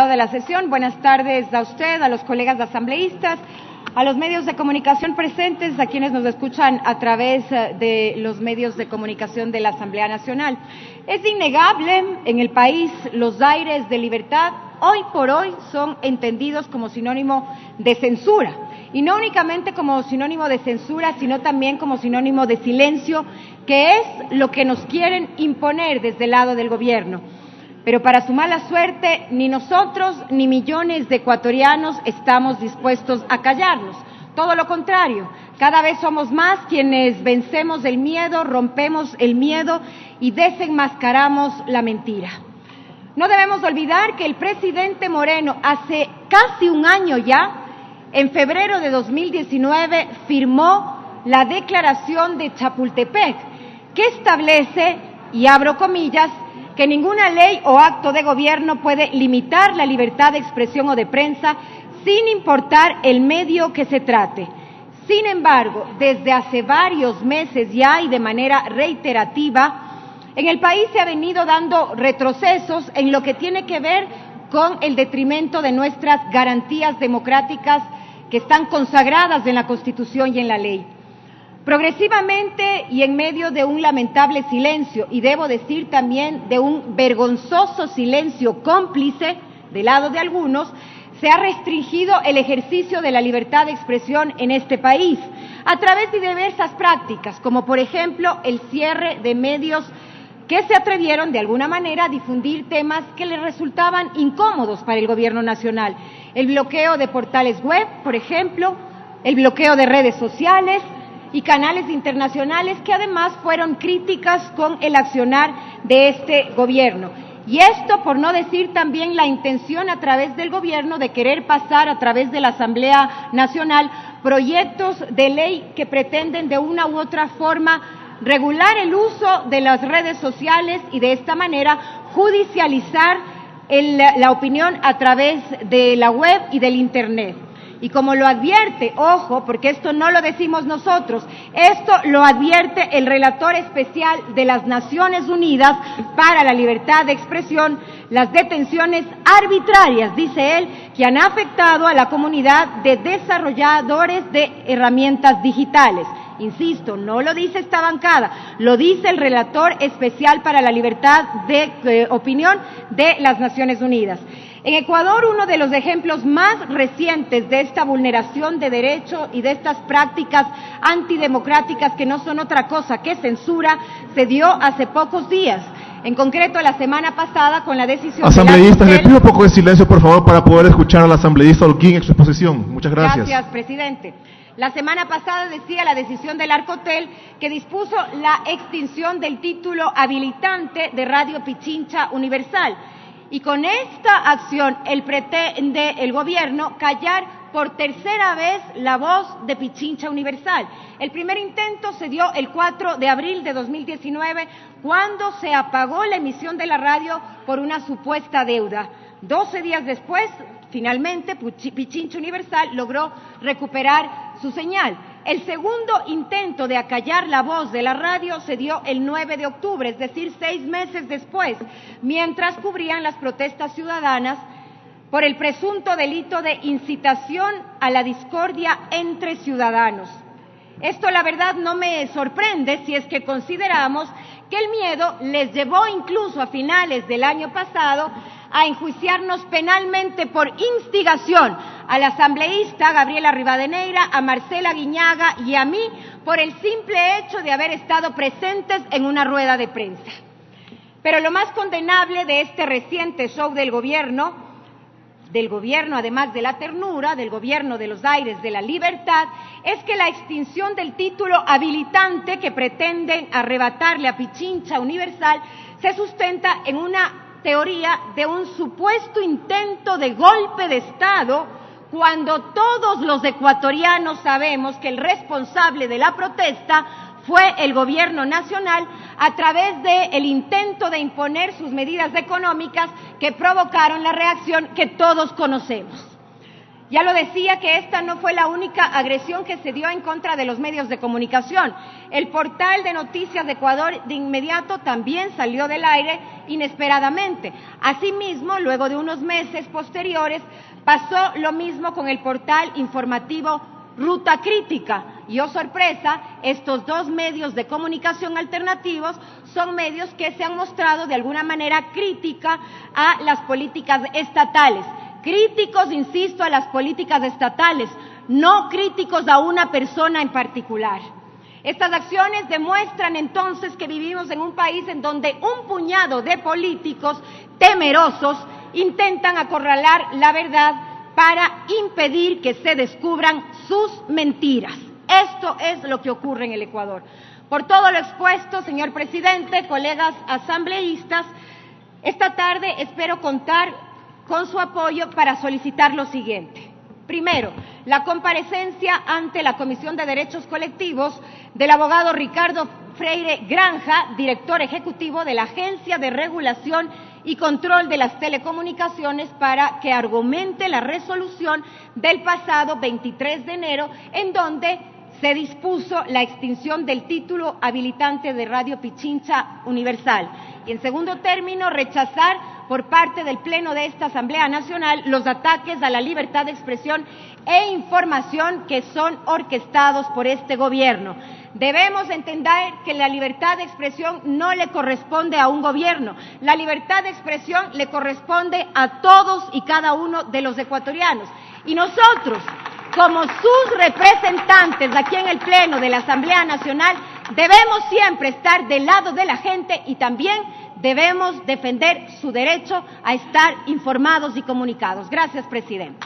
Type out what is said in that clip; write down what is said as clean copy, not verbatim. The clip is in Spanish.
cerrado de la sesión. Buenas tardes a usted, a los colegas asambleístas, a los medios de comunicación presentes, a quienes nos escuchan a través de los medios de comunicación de la Asamblea Nacional. Es innegable en el país los aires de libertad hoy por hoy son entendidos como sinónimo de censura. Y no únicamente como sinónimo de censura, sino también como sinónimo de silencio, que es lo que nos quieren imponer desde el lado del gobierno. Pero para su mala suerte, ni nosotros ni millones de ecuatorianos estamos dispuestos a callarnos. Todo lo contrario, cada vez somos más quienes vencemos el miedo, rompemos el miedo y desenmascaramos la mentira. No debemos olvidar que el presidente Moreno hace casi un año ya, en febrero de 2019, firmó la Declaración de Chapultepec, que establece, y abro comillas, que ninguna ley o acto de gobierno puede limitar la libertad de expresión o de prensa sin importar el medio que se trate. Sin embargo, desde hace varios meses ya y de manera reiterativa, en el país se ha venido dando retrocesos en lo que tiene que ver con el detrimento de nuestras garantías democráticas que están consagradas en la Constitución y en la ley. Progresivamente y en medio de un lamentable silencio, y debo decir también de un vergonzoso silencio cómplice del lado de algunos, se ha restringido el ejercicio de la libertad de expresión en este país, a través de diversas prácticas, como por ejemplo el cierre de medios que se atrevieron de alguna manera a difundir temas que les resultaban incómodos para el gobierno nacional. El bloqueo de portales web, por ejemplo, el bloqueo de redes sociales y canales internacionales que además fueron críticas con el accionar de este gobierno. Y esto por no decir también la intención a través del gobierno de querer pasar a través de la Asamblea Nacional proyectos de ley que pretenden de una u otra forma regular el uso de las redes sociales y de esta manera judicializar la opinión a través de la web y del Internet. Y como lo advierte, ojo, porque esto no lo decimos nosotros, esto lo advierte el relator especial de las Naciones Unidas para la libertad de expresión, las detenciones arbitrarias, dice él, que han afectado a la comunidad de desarrolladores de herramientas digitales. Insisto, no lo dice esta bancada, lo dice el relator especial para la libertad de opinión de las Naciones Unidas. En Ecuador, uno de los ejemplos más recientes de esta vulneración de derechos y de estas prácticas antidemocráticas que no son otra cosa que censura, se dio hace pocos días. En concreto, la semana pasada, con la decisión... Asambleístas, le pido un poco de silencio, por favor, para poder escuchar al asambleísta Holguín en su exposición. Muchas gracias. Gracias, presidente. La semana pasada decía la decisión del Arcotel que dispuso la extinción del título habilitante de Radio Pichincha Universal. Y con esta acción, pretende el gobierno callar por tercera vez la voz de Pichincha Universal. El primer intento se dio el 4 de abril de 2019, cuando se apagó la emisión de la radio por una supuesta deuda. 12 días después, finalmente, Pichincha Universal logró recuperar su señal. El segundo intento de acallar la voz de la radio se dio el 9 de octubre, es decir, 6 meses después, mientras cubrían las protestas ciudadanas por el presunto delito de incitación a la discordia entre ciudadanos. Esto, la verdad, no me sorprende si es que consideramos que el miedo les llevó incluso a finales del año pasado a enjuiciarnos penalmente por instigación a la asambleísta Gabriela Rivadeneira, a Marcela Guiñaga y a mí por el simple hecho de haber estado presentes en una rueda de prensa. Pero lo más condenable de este reciente show del gobierno, además de la ternura, del gobierno de los aires de la libertad, es que la extinción del título habilitante que pretenden arrebatarle a Pichincha Universal se sustenta en una teoría de un supuesto intento de golpe de Estado, cuando todos los ecuatorianos sabemos que el responsable de la protesta fue el gobierno nacional a través del intento de imponer sus medidas económicas que provocaron la reacción que todos conocemos. Ya lo decía que esta no fue la única agresión que se dio en contra de los medios de comunicación. El portal de Noticias de Ecuador de inmediato también salió del aire inesperadamente. Asimismo, luego de unos meses posteriores, pasó lo mismo con el portal informativo Ruta Crítica. Y oh sorpresa, estos dos medios de comunicación alternativos son medios que se han mostrado de alguna manera crítica a las políticas estatales. Críticos, insisto, a las políticas estatales, no críticos a una persona en particular. Estas acciones demuestran entonces que vivimos en un país en donde un puñado de políticos temerosos intentan acorralar la verdad para impedir que se descubran sus mentiras. Esto es lo que ocurre en el Ecuador. Por todo lo expuesto, señor presidente, colegas asambleístas, esta tarde espero contar con su apoyo para solicitar lo siguiente. Primero, la comparecencia ante la Comisión de Derechos Colectivos del abogado Ricardo Freire Granja, director ejecutivo de la Agencia de Regulación y Control de las Telecomunicaciones, para que argumente la resolución del pasado 23 de enero, en donde se dispuso la extinción del título habilitante de Radio Pichincha Universal. Y en segundo término, rechazar por parte del Pleno de esta Asamblea Nacional los ataques a la libertad de expresión e información que son orquestados por este gobierno. Debemos entender que la libertad de expresión no le corresponde a un gobierno, la libertad de expresión le corresponde a todos y cada uno de los ecuatorianos. Y nosotros, como sus representantes aquí en el Pleno de la Asamblea Nacional, debemos siempre estar del lado de la gente y también debemos defender su derecho a estar informados y comunicados. Gracias, presidente.